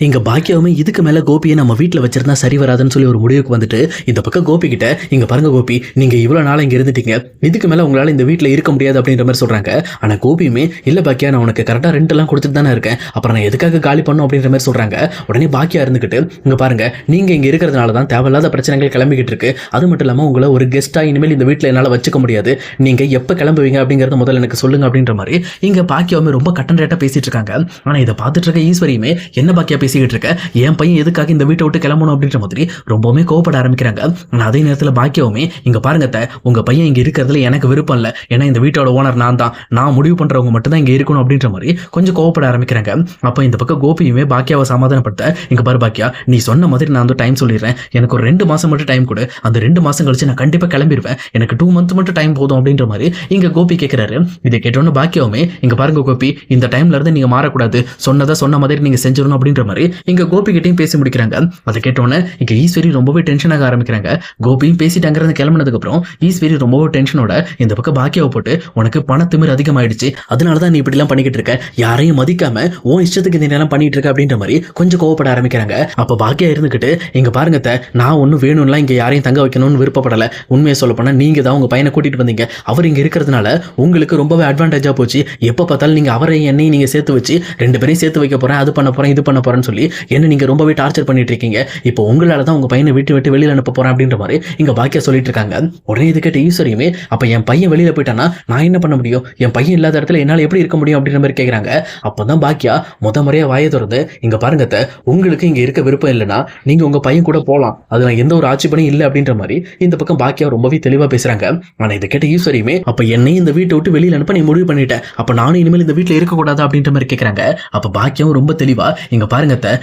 இங்க பாக்கியாவுமே இதுக்கு மேல கோபியை நம்ம வீட்டில் வச்சிருந்தா சரி வராதுன்னு சொல்லி ஒரு முடிவுக்கு வந்துட்டு இந்த பக்கம் கோபி கிட்ட இங்க பாருங்க கோபி, நீங்க இவ்வளவு நாள் இங்க இருந்துட்டீங்க, இதுக்கு மேல உங்களால இந்த வீட்டில் இருக்க முடியாது அப்படின்ற மாதிரி சொல்றாங்க. ஆனா கோபியுமே இல்ல பாக்கியா, நான் உனக்கு கரெக்டா ரெண்ட் எல்லாம் கொடுத்துட்டு தானே இருக்கேன், அப்புறம் நான் எதுக்காக காலி பண்ணும் அப்படின்ற மாதிரி சொல்றாங்க. உடனே பாக்கியா இருந்துகிட்டு இங்க பாருங்க, நீங்க இங்க இருக்கிறதுனால தான் தேவையில்லாத பிரச்சனைகள் கிளம்பிக்கிட்டு இருக்கு. அது மட்டும் இல்லாம உங்களை ஒரு கெஸ்டா இனிமேல் இந்த வீட்டில் என்னால வச்சுக்க முடியாது, நீங்க எப்ப கிளம்புவீங்க அப்படிங்கறத முதல்ல எனக்கு சொல்லுங்க அப்படின்ற மாதிரி இங்க பாக்கியாவுமே ரொம்ப கட்டன் ரேட்டா பேசிட்டு இருக்காங்க. ஆனா இதை பார்த்துட்டு இருக்க ஈஸ்வரியுமே என்ன பாக்கியா பேசிக்கிட்டு இருக்க, என் பையன் எதுக்காக இந்த வீட்டை விட்டு கிளம்பணும் அப்படின்ற மாதிரி ரொம்பவுமே கோவப்பட ஆரம்பிக்கிறாங்க. ஆனா அதே நேரத்தில் பாக்கியாவுமே இங்க பாருங்க உங்க பையன் இங்க இருக்கிறதுல எனக்கு விருப்பம் இல்லை, ஏன்னா இந்த வீட்டோட ஓனர் நான் தான், நான் முடிவு பண்றவங்க மட்டும் தான் இங்க இருக்கணும் அப்படின்ற மாதிரி கொஞ்சம் கோவப்பட ஆரம்பிக்கிறாங்க. அப்ப இந்த பக்கம் கோபியுமே பாக்கியாவை சமாதானப்படுத்த இங்க பாரு பாக்கியா, நீ சொன்ன மாதிரி நான் வந்து டைம் சொல்லிடுறேன், எனக்கு ஒரு 2 மாசம் மட்டும் டைம் கொடு, அந்த 2 மாசம் கழிச்சு நான் கண்டிப்பா கிளம்பிடுவேன், எனக்கு 2 மந்த் மட்டும் டைம் போதும் அப்படின்ற மாதிரி இங்க கோபி கேட்கிறாரு. இதை கேட்டோன்னு பாக்கியாவுமே இங்க பாருங்க கோபி, இந்த டைம்ல இருந்து நீங்க மாறக்கூடாது, சொன்னதை சொன்ன மாதிரி நீங்க செஞ்சிடணும் அப்படின்ற மாதிரி இங்க கோபி கிட்டையும் பேசி முடிக்கிறாங்க. அதை கேட்டோன்னே இங்க ஈஸ்வரி ரொம்பவே டென்ஷன் ஆக ஆரம்பிக்கிறாங்க. கோபியும் பேசிட்டாங்கிறது கிளம்பினதுக்கு அப்புறம் ஈஸ்வரி ரொம்பவே டென்ஷனோட இந்த பக்கம் பாக்கியாவை போட்டு, உனக்கு பணத்திமிர் அதிகமாயிடுச்சு, அதனாலதான் நீ இப்படி எல்லாம் பண்ணிக்கிட்டு இருக்க, யாரையும் மதிக்காம உன் இஷ்டத்துக்கு இந்த நேரம் பண்ணிட்டு இருக்க அப்படின்ற மாதிரி கொஞ்சம் கோவப்பட ஆரம்பிக்கிறாங்க. அப்ப பாக்கியா இருந்துகிட்டு இங்க பாருங்க நான் ஒன்னும் வேணும்லாம் இங்க யாரையும் தங்க வைக்கணும்னு விருப்பப்படல, உண்மையை சொல்ல போனா நீங்க தான் உங்க பையனை கூட்டிட்டு வந்தீங்க, அவர் இங்க இருக்கிறதுனால உங்களுக்கு ரொம்பவே அட்வான்டேஜா போச்சு, எப்ப பார்த்தாலும் நீங்க அவரையும் என்னையும் நீங்க சேர்த்து வச்சு 2 பேரையும் சேர்த்து வைக்க போறேன், அது பண்ண போறேன், இது பண்ண போறேன்னு சொல்லி என்ன நீங்க ரொம்பவே டார்ச்சர் பண்ணிட்டு இருக்கீங்க, இப்போ உங்களால தான் உங்க பையனை விட்டு வெளியில அனுப்ப போறேன் அப்படின்ற மாதிரி இங்க பாக்கியா சொல்லிட்டு இருக்காங்க. உடனே இது கேட்ட ஈஸ்வரியுமே, அப்ப என் பையன் வெளியில போயிட்டானா நான் என்ன பண்ண முடியும், என் பையன் இல்லாத இடத்துல என்னால எப்படி இருக்க முடியும் அப்படின்ற மாதிரி கேட்கறாங்க. அப்பதான் பாக்கியா முறையா வாயை திறந்து, இங்க பாருங்க உங்களுக்கு இங்க இருக்க விருப்பம் இல்லைன்னா நீங்க உங்க பையன் கூட போலாம், அதுல எந்த ஒரு ஆட்சேபனையும் இல்லை அப்படின்ற மாதிரி இந்த பக்கம் பாக்கியா ரொம்பவே தெளிவா பேசுறாங்க. ஆனா இதை கேட்ட ஈஸ்வரியுமே, அப்ப என்னையும் இந்த வீட்டை விட்டு வெளியில அனுப்ப நீ முடிவு பண்ணிட்ட, அப்ப நானும் இனிமேல் இந்த வீட்டுல இருக்கக்கூடாது அப்படின்ற மாதிரி கேட்கறாங்க. அப்ப பாக்கியம் ரொம்ப தெளிவா, இங்க பாருங்க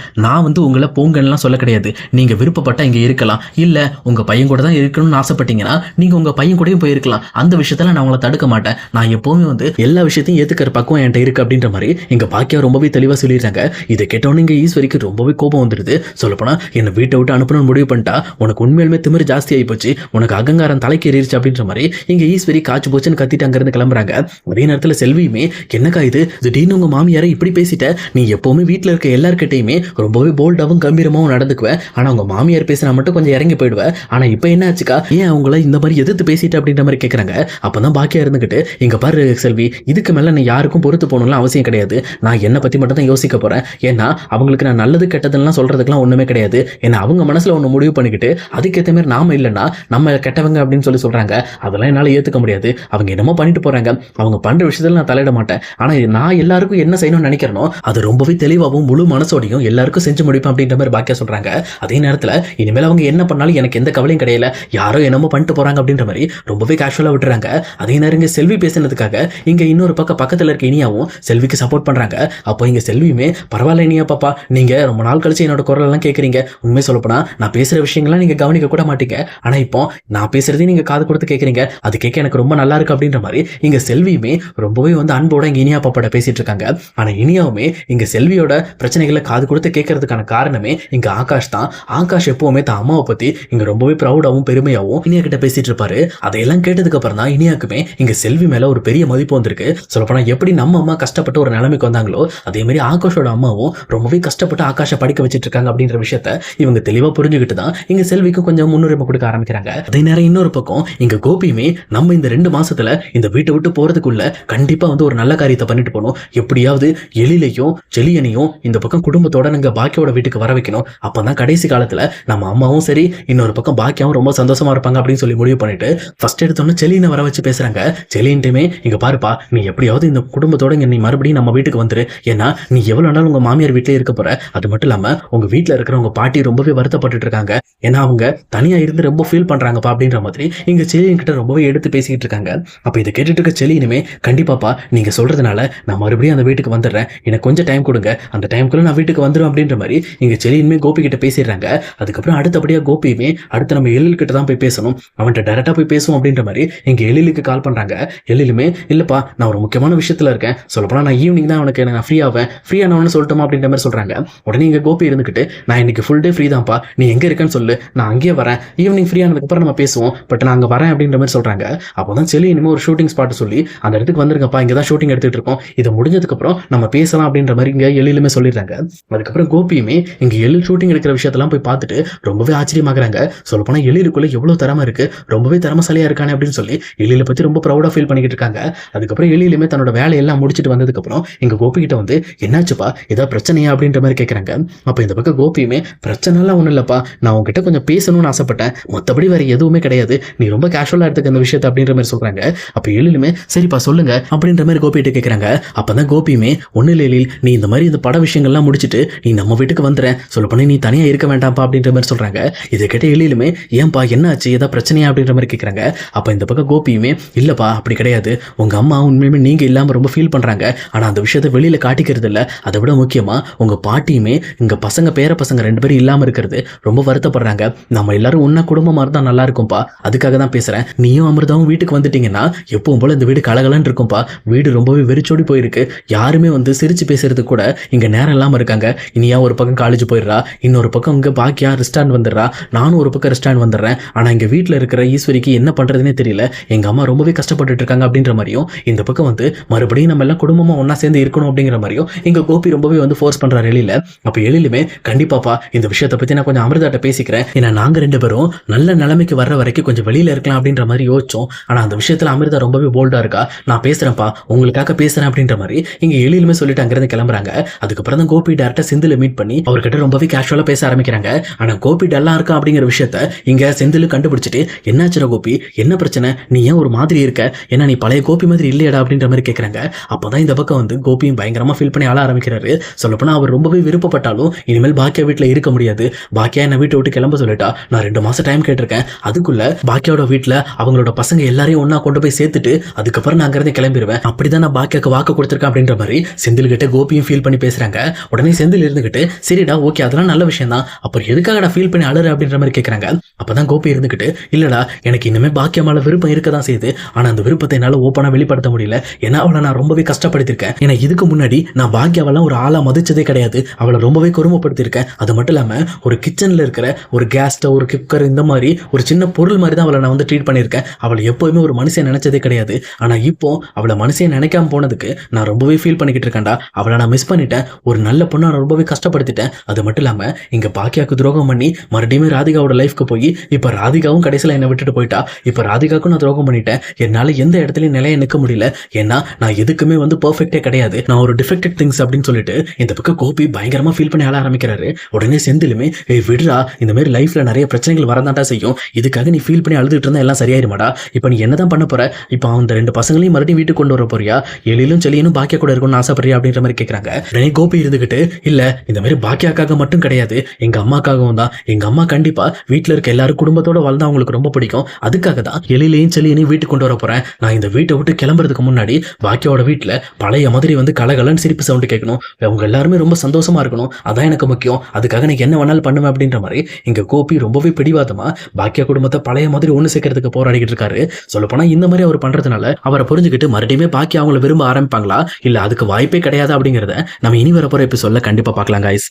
நான் வந்து உங்களை போங்கலாம் சொல்ல கிடையாது, நீங்க விருப்பப்பட்டா இங்க இருக்கலாம், இல்ல உங்க பையன் கூட தான் இருக்கணும்னு ஆசைப்பட்டீங்கன்னா நீங்க உங்க பையன் கூடயும் போயிருக்கலாம், அந்த விஷயத்துல நான் உங்களை தடுக்க மாட்டேன், நான் எப்பவுமே வந்து எல்லா விஷயத்தையும் ஏத்துக்கிற பக்கம் என்கிட்ட இருக்கு அப்படின்ற மாதிரி இங்க பாக்கியா ரொம்பவே தெளிவா சொல்லிடுறாங்க. இதை கேட்டோன்னு இங்க ஈஸ்வரிக்கு ரொம்பவே கோபம் வந்துடுது. சொல்லப்போனா என்ன வீட்டை விட்டு அனுப்பணும்னு முடிவு பண்ணிட்டா உனக்கு உண்மையிலுமே திமிரு ஜாஸ்தி ஆகி போச்சு, உனக்கு அகங்காரம் தலைக்கு ஏறிடுச்சு அப்படின்ற மாதிரி இங்க ஈஸ்வரி காய்ச்சி போச்சுன்னு கத்திட்டு அங்கிருந்து கிளம்புறாங்க. அதே நேரத்தில் செல்வியுமே, என்னக்கா இது திடீர்னு உங்க மாமியாரை இப்படி பேசிட்ட, நீ எப்பவுமே வீட்டில் இருக்க எல்லார்கிட்டையுமே ரொம்பவே போல்டாவும் கம்பீரமாவும் நடந்துக்குவேன், ஆனா உங்க மாமியார் பேசினா மட்டும் கொஞ்சம் இறங்கி போயிடுவேன், ஆனா இப்ப என்ன ஆச்சுக்கா, ஏன் அவங்கள இந்த மாதிரி எதிர்த்து பேசிட்டு அப்படின்ற மாதிரி கேட்கறாங்க. அப்பதான் பாக்கியா இருந்துகிட்டு, இங்க பாரு செல்வி, இதுக்கு மேல நீ யாருக்கும் பொறுத்து போகணும்லாம் அவசியம் கிடையாது, நான் என்னை பத்தி மட்டும் தான் யோசிக்க போறேன், ஏன்னா அவங்களுக்கு நான் நல்லது கெட்டதுலாம் சொல்றதுக்குலாம் ஒண்ணுமே கிடையாது, ஏன்னா அவங்க மனசுல ஒண்ணு முடிவு பண்ணிக்கிட்டு அதுக்கேற்ற மாதிரி நாம இல்லைன்னா நம்ம கெட்டவங்க அப்படின்னு சொல்லி சொல்றாங்க, அதெல்லாம் என்னால ஏத்துக்க முடியாது, அவங்க என்னமோ பண்ணிட்டு போறாங்க, அவங்க பண்ற விஷயத்துல நான் தலையிட மாட்டேன், ஆனா நான் எல்லாருக்கும் என்ன செய்யணும்னு நினைக்கிறனோ அது ரொம்பவே தெளிவாகவும் முழு மனசோடையும் எல்லாருக்கும் செஞ்சு முடிப்பேன் அப்படின்ற மாதிரி பாக்கியா சொல்றாங்க. அதே நேரத்துல இனிமேல் அவங்க என்ன பண்ணாலும் எனக்கு எந்த கவலையும் கிடையாது, யாரோ என்னமோ பண்ணிட்டு போறாங்க அப்படின்ற மாதிரி ரொம்பவே கேஷுவலா விட்டுறாங்க. அதே நேரம் இங்க செல்வி பேசினதுக்காக இங்க இன்னொரு பக்கத்துல இருக்க இனியாவும் செல்விக்கு சப்போர்ட் பண்றாங்க. அப்போ இங்க செல்வியுமே, பரவாயில்ல இனியா பாப்பா, நீங்க ரொம்ப நாள் கழிச்சு என்னோட குரல் எல்லாம் கேட்கறீங்க, உண்மை சொல்லப்போனா நான் பேசுற விஷயங்கள்லாம் நீங்க கவனிக்க கூட மாட்டீங்க, ஆனா இப்போ நான் பேசுறதையும் நீங்க காது கொடுத்து கேட்கறீங்க, அது கேட்க எனக்கு ரொம்ப நல்லா இருக்கு அப்படின்ற மாதிரி இங்க செல்வியுமே ரொம்பவே வந்து அன்போட இங்க இனியா பாப்பாட பேசிட்டு இருக்காங்க. ஆனா இனியாவுமே இங்க செல்வியோட பிரச்சனைகளை காது கொடுத்து கேட்கறதுக்கான காரணமே இங்க ஆகாஷ் தான். ஆகாஷ் எப்பவுமே தான் அம்மாவை பத்தி இங்க ரொம்பவே ப்ரௌடாவும் பெருமையாவும் இனியா கிட்ட பேசிட்டு இருப்பாரு. அதையெல்லாம் கேட்டதுக்கு அப்புறம் தான் இனியாக்குமே இங்க செல்வி மேல ஒரு பெரிய மதிப்பு வந்திருக்கு. சொல்லப்போனா எப்படி நம்ம அம்மா கஷ்டப்பட்டு ஒரு நிலைமைக்கு வந்தாங்களோ அதே மாதிரி ஆகாஷோட அம்மாவும் ரொம்பவே கஷ்டப்பட்டு ஆகாஷை படிக்க வச்சிட்டு இருக்காங்க அப்படின்ற விஷயத்த இவங்க தெளிவா புரிஞ்சுக்கிட்டு தான் இங்க செல்விக்கு கொஞ்சம் முன்னுரிமை கொடுக்க ஆரம்பிக்கிறாங்க. அதே நேரம் இன்னொரு பக்கம் இங்க கோபியுமே, நம்ம இந்த 2 மாசத்துல இந்த வீட்டை விட்டு போறதுக்குள்ள கண்டிப்பா வந்து ஒரு நல்ல காரியத்தை பண்ணிட்டு போகணும், எப்படியாவது எழிலையும் செலியனையும் இந்த பக்கம் குடும்பத்தோட நாங்க பாக்கியோட வீட்டுக்கு வர வைக்கணும், அப்பதான் கடைசி காலத்துல நம்ம அம்மாவும் சரி இன்னொரு பக்கம் பாக்கியாவும் ரொம்ப சந்தோஷமா இருப்பாங்க அப்படின்னு சொல்லி முடிவு பண்ணிட்டு ஃபர்ஸ்ட் எடுத்தோன்னு செலியனை வர வச்சு பேசுறாங்க. செலியன்ட்டுமே, இங்க பாருப்பா, நீ எப்படியாவது இந்த குடும்பத்தோட இங்க நீ மறுபடியும் நம்ம வீட்டுக்கு வந்துரு, ஏன்னா நீ எவ்வளவு நாள் உங்க மாமியார் வீட்டிலே இருக்க போற, அது மட்டும் இல்லாம உங்க வீட்டுல இருக்கிற உங்க பாட்டி ரொம்பவே வருத்தப்பட்டு இருக்காங்க, ஏன்னா அவங்க தனியா இருந்து ரொம்ப ஃபீல் பண்றாங்கப்பா அப்படின்ற மாதிரி இங்க செலியன் கிட்ட ரொம்பவே எடுத்து பேசிக்கிட்டு இருக்காங்க. அப்ப இதை கேட்டுட்டு இருக்க செலியனுமே, கண்டிப்பாப்பா நீங்க சொல்றதுனால நான் மறுபடியும் அந்த வீட்டுக்கு வந்துடுறேன், எனக்கு கொஞ்சம் டைம் கொடுங்க, அந்த டைமுக்குள்ள நான் வீட்டுக்கு வந்துடும் அப்படின்ற மாதிரி இங்க செலியனுமே கோபி கிட்ட பேசிடுறாங்க. அதுக்கப்புறம் அடுத்தபடியா கோபியுமே அடுத்து நம்ம எழில் கிட்ட தான் போய் பேசணும், அவன்கிட்ட டைரக்டா போய் பேசுவோம் அப்படின்ற மாதிரி இங்க எழிலுக்கு கால் பண்றாங்க. எழிலுமே, இல்லப்பா நான் ஒரு முக்கியமான விஷயத்துல இருக்கேன், சொல்லப்போனா நான் ஈவினிங் தான் உனக்கு நான் ஃப்ரீயானவனு சொல்லிட்டோமா அப்படின்ற மாதிரி சொல்றாங்க. உடனே இங்க கோபி இருந்துகிட்டு, நான் இன்னைக்கு ஃபுல் டே ஃப்ரீ தான்ப்பா, நீ எங்க இருக்கேன்னு சொல்லு, நான் அங்கேயே வரேன், ஈவினிங் ஃப்ரீ ஆனதுக்கு அப்புறம் நம்ம பேசுவோம், பட் நான் அங்க வரேன் அப்படின்ற மாதிரி சொல்றாங்க. அப்போதான் செலி இனிமே ஒரு ஷூட்டிங் ஸ்பாட் சொல்லி அந்த இடத்துக்கு வந்துருங்கப்பா, இங்க தான் ஷூட்டிங் எடுத்துட்டு இருக்கோம், இதை முடிஞ்சதுக்கு அப்புறம் நம்ம பேசலாம் அப்படின்ற மாதிரி இங்க எழிலுமே சொல்லிடுறாங்க. அதுக்கப்புறம் கோபியுமே இங்க எழில் ஷூட்டிங் எடுக்கிற விஷயத்தெல்லாம் போய் பார்த்துட்டு ரொம்பவே ஆச்சரியமாகறாங்க. சொல்லப்போனா எழிலுக்குள்ள எவ்வளவு திறமை இருக்கு, ரொம்பவே திறமசாலியா இருக்கானே அப்படின்னு சொல்லி எழிலை பத்தி ரொம்ப ப்ரௌடா ஃபீல் பண்ணிக்கிட்டு இருக்காங்க. அதுக்கப்புறம் எழிலுமே தன்னோட வேலையெல்லாம் முடிச்சுட்டு வந்ததுக்கு அப்புறம் எங்க கோபி கிட்ட வந்து என்னாச்சுப்பா ஏதாவது பிரச்சனையா அப்படின்ற மாதிரி கேட்கறாங்க. அப்ப இந்த பக்கம் கோபியுமே பிரச்சனைலாம் ஒண்ணும் இல்லப்பா, நான் உங்ககிட்ட கொஞ்சம் பேசணும்னு ஆசைப்பட்டேன், மற்றபடி வேற எதுவுமே கிடையாது, நீ ரொம்ப கேஷுவலா எடுத்துக்க அந்த விஷயத்தை அப்படின்ற மாதிரி சொல்றாங்க. அப்ப எழிலுமே சரிப்பா சொல்லுங்க அப்படின்ற மாதிரி கோபி கிட்ட கேட்கறாங்க. அப்பதான் கோபியுமே ஒண்ணு இல்ல எழில், நீ இந்த மாதிரி இந்த பட விஷயங்கள்லாம் முடிச்சுட்டு நீ நம்ம வீட்டுக்கு வந்துறேன், சொல்லப்போனா நீ தனியா இருக்க வேண்டாம்ப்பா அப்படின்ற மாதிரி சொல்றாங்க. இதை கேட்ட எழிலுமே ஏன்பா என்ன ஆச்சு, ஏதாவது பிரச்சனையா அப்படின்ற மாதிரி கேட்கறாங்க. அப்ப இந்த பக்கம் கோபியுமே இல்லப்பா அப்படி கிடையாது, உங்க அம்மா உண்மையுமே நீங்க இல்லாம ரொம்ப ஃபீல் பண்றாங்க, ஆனா அந்த விஷயத்தை வெளியில காட்டிக்கிறது இல்ல, அதை விட முக்கியமா உங்க பாட்டியுமே இங்க பசங்க பேர பசங்க 2 பேரும் இல்லாம இருக்கிறது ரொம்ப வருத்தப்படுறாங்க, நம்ம எல்லாரும் ஒன்னா குடும்பமா இருந்தா நல்லா இருக்கும்பா, அதுக்காக தான் பேசுறேன், நீயும் அமிர்தாவும் வீட்டுக்கு வந்துட்டீங்கன்னா எப்பவும் போல இந்த வீடு கலகலன்னு இருக்கும்பா, வீடு ரொம்பவே வெறிச்சோடி போயிருக்கு, யாருமே வந்து சிரிச்சு பேசுறது கூட இங்க நேரம் இல்லாம இருக்காங்க, இனியா ஒரு பக்கம் காலேஜ் போயிடுறா, இன்னொரு பக்கம் இங்க பாக்கியா ரெஸ்டாரண்ட் வந்துடுறா, நானும் ஒரு பக்கம் ரெஸ்டாரண்ட் வந்துடுறேன், ஆனா இங்க வீட்டுல இருக்கிற ஈஸ்வரிக்கு என்ன பண்றதுன்னே தெரியல, எங்க அம்மா ரொம்பவே கஷ்டப்பட்டுட்டு இருக்காங்க அப்படின்ற மாதிரியும் இந்த பக்கம் வந்து மறுபடியும் நம்ம எல்லாம் குடும்பமா ஒன்னா சேர்ந்து இருக்கணும் அப்படிங்கிற மாதிரியும் இங்க கோபி ரொம்பவே வந்து ஃபோர்ஸ் பண்றாரு எழில. அப்ப எழிலுமே கண்டிப்பாப்பா இந்த விஷயத்தை பத்தி நான் கொஞ்சம் அமிர்தாட்ட பேசிக்கிறேன், ஏன்னா நாங்க 2 பேரும் நல்ல நிலைமைக்கு வர்ற வரைக்கும் கொஞ்சம் வெளியில இருக்கலாம் அப்படின்ற மாதிரி யோசிச்சோம், ஆனா அந்த விஷயத்துல அமிர்தா ரொம்பவே போல்டா இருக்கா, நான் பேசுறேன்ப்பா உங்களுக்காக பேசுறேன் அப்படின்ற மாதிரி இங்க எழிலுமே சொல்லிட்டு அங்கிருந்து கிளம்புறாங்க. அதுக்கப்புறம் தான் கோபி டேரக்டா செந்தில மீட் பண்ணி அவர்கிட்ட ரொம்பவே கேஷுவலா பேச ஆரம்பிக்கிறாங்க. ஆனா கோபி டல்லா இருக்கா அப்படிங்கிற விஷயத்த இங்க செந்தில் கண்டுபிடிச்சிட்டு என்னாச்சுடா கோபி என்ன பிரச்சனை, நீ ஏன் ஒரு மாதிரி இருக்க, ஏன்னா நீ பழைய கோபி மாதிரி இல்லையடா அப்படின்ற மாதிரி கேட்கறாங்க. அப்பதான் இந்த பக்கம் வந்து கோபியும் பயங்கரமா ஃபீல் பண்ணி ஆள ஆரம்பிக்கிறாரு. சொல்லப்போனா அவர் ரொம்பவே விருப்பப்பட்டாலும் இனிமேல் பாக்கியா வீட்டுல இருக்க முடியாது, பாக்கியா என்ன வீட்டை விட்டு கிளம்ப சொல்லிட்டா, நான் 2 மாசம் டைம் கேட்டிருக்கேன், அதுக்குள்ள பாக்கியாவோட வீட்டுல அவங்களோட பசங்க எல்லாரையும் ஒன்னா கொண்டு போய் சேர்த்துட்டு அதுக்கப்புறம் நான் அங்கிருந்து கிளம்பிடுவேன், அப்படிதான் நான் பாக்கியாக்கு வாக்கு கொடுத்திருக்கேன் அப்படின்ற மாதிரி செந்தில் கிட்ட கோபியும் ஃபீல் பண்ணி பேசுறாங்க. உடனே செந்தில் இருந்துகிட்டு சரிடா ஓகே அதெல்லாம் நல்ல விஷயம் தான், அப்புறம் எதுக்காக நான் ஃபீல் பண்ணி அழுற அப்படின்ற மாதிரி கேட்கறாங்க. அப்பதான் கோபி இருந்துகிட்டு இல்லடா எனக்கு இனிமே பாக்கியா மேல விருப்பம் இருக்கதான் செய்யுது, ஆனா அந்த விருப்பத்தை என்னால ஓப்பனா வெளிப்படுத்த முடியல, ஏன்னா அவளை நான் ரொம்பவே கஷ்டப்படுத்திருக்கேன், ஏன்னா இதுக்கு முன்னாடி நான் பாக்கியாவெல்லாம் ஒரு ஆளா மதிச்சதே கிடையாது, அவளை ரொம்பவே கொடுமைப்படுத்திருக்கேன், அது மட்டும் இல்லாம ஒரு கிச்சன்ல இருக்கிற ஒரு கேஸ் ஸ்டவ் ஒரு குக்கர் இந்த மாதிரி ஒரு சின்ன பொருள் மாதிரி தான் அவளை நான் வந்து ட்ரீட் பண்ணியிருக்கேன், அவளை எப்போவுமே ஒரு மனுஷன் நினைச்சதே கிடையாது, ஆனா இப்போ அவளை மனுஷன் நினைக்காம போனதுக்கு நான் ரொம்பவே ஃபீல் பண்ணிக்கிட்டு இருக்கேன்டா, அவளை நான் மிஸ் பண்ணிட்டேன், ஒரு நல்ல பொண்ணை நான் ரொம்பவே கஷ்டப்படுத்திட்டேன், அது மட்டும் இல்லாம இங்க பாக்கியாக்கு துரோகம் பண்ணி மறுபடியும் ராதிகாவோட லைஃப்க்கு போய் இப்ப ராதிகாவும் கடைசியில என்னை விட்டுட்டு போயிட்டா, இப்ப ராதிகாவுக்கும் நான் துரோகம் பண்ணிட்டேன், என்னால எந்த இடத்துலயும் நிலைய நிற்க முடியல, ஏன்னா நான் எதுக்குமே வந்து பெர்ஃபெக்ட்டே கிடையாது, நான் ஒரு டிஃபெக்டட் திங்ஸ் அப்படின்னு சொல்லிட்டு இந்த பக்கம் கோபி பயங்கரமா ஃபீல் பண்ணி ஆள ஆரம்பிக்கிறாரு. உடனே செந்திலுமே விடுறா இந்த மாதிரி லைஃப்ல நிறைய பிரச்சனைகள் வரதாண்டா செய்யும், இதுக்காக நீ ஃபீல் பண்ணி அழுதுட்டு இருந்தா எல்லாம் சரியாயிருமாடா, இப்ப நீ என்னதான் பண்ண போற, இப்ப அந்த 2 பசங்களையும் மறுபடியும் வீட்டுக்கு கொண்டு வர போறியா, எழிலும் செல்லியனும் பாக்கியா கூட இருக்கணும்னு ஆசைப்படுறியா அப்படின்ற மாதிரி கேட்கறாங்க. உடனே கோபி இருந்துகிட்டு இல்ல இந்த மாதிரி பாக்கியாக்காக மட்டும் கிடையாது, எங்க அம்மாக்காகவும் தான், எங்க அம்மா கண்டிப்பா வீட்டுல இருக்க எல்லாரும் குடும்பத்தோட வாழ்ந்தா அவங்களுக்கு ரொம்ப பிடிக்கும், அதுக்காக தான் எழிலையும் செல்லியனையும் வீட்டுக்கு கொண்டு வர போறேன், நான் இந்த வீட்டை விட்டு கிளம்புறதுக்கு முன்னாடி பாக்கியாவோட வீட்டுல பழைய மாதிரி வந்து கலகலன்னு சிரிப்பு சவுண்டு கேட்கணும், அவங்க எல்லாருமே ரொம்ப சந்தோஷமா இருக்கணும், அதான் எனக்கு முக்கியம், அதுக்காக எனக்கு என்ன வேணாலும் பண்ணுவேன் அப்படின்ற மாதிரி இங்க கோபி ரொம்பவே பிடிவாதமா பாக்கியா குடும்பத்தை பழைய மாதிரி ஒண்ணு சேர்க்கறதுக்கு போராடிக்கிட்டு இருக்காரு. சொல்லப்போனா இந்த மாதிரி அவர் பண்றதுனால அவரை புரிஞ்சுக்கிட்டு மறுபடியும் பாக்கியா அவங்களை விரும்ப ஆரம்பிப்பாங்களா இல்ல அதுக்கு வாய்ப்பே கிடையாது அப்படிங்கறத நம்ம இனி வரப்போற எபிசோட்ல கண்டிப்பா பார்க்கலாம் guys.